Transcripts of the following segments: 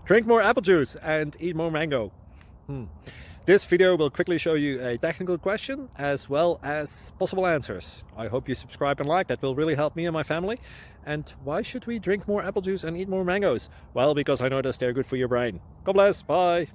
Drink more apple juice and eat more mango. This video will quickly show you a technical question as well as possible answers. I hope you subscribe and like, that will really help me and my family. And why should we drink more apple juice and eat more mangoes? Well, because I noticed they're good for your brain. God bless, bye.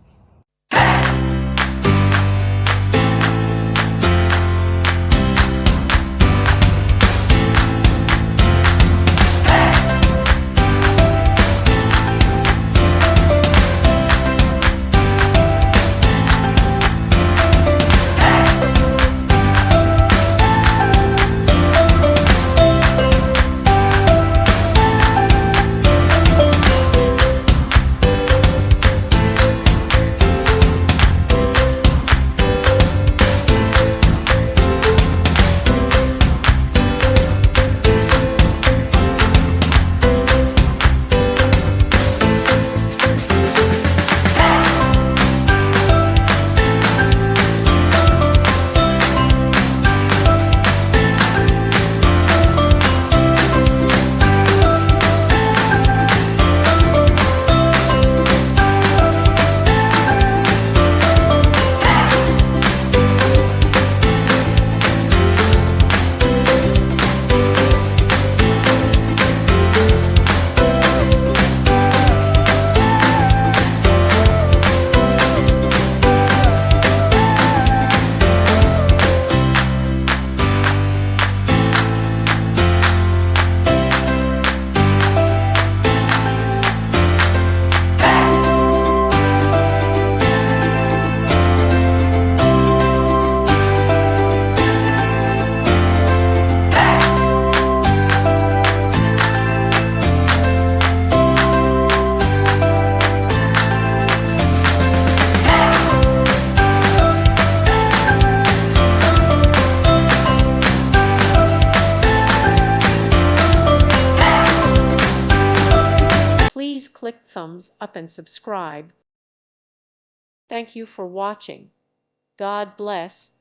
Please click thumbs up and subscribe. Thank you for watching. God bless.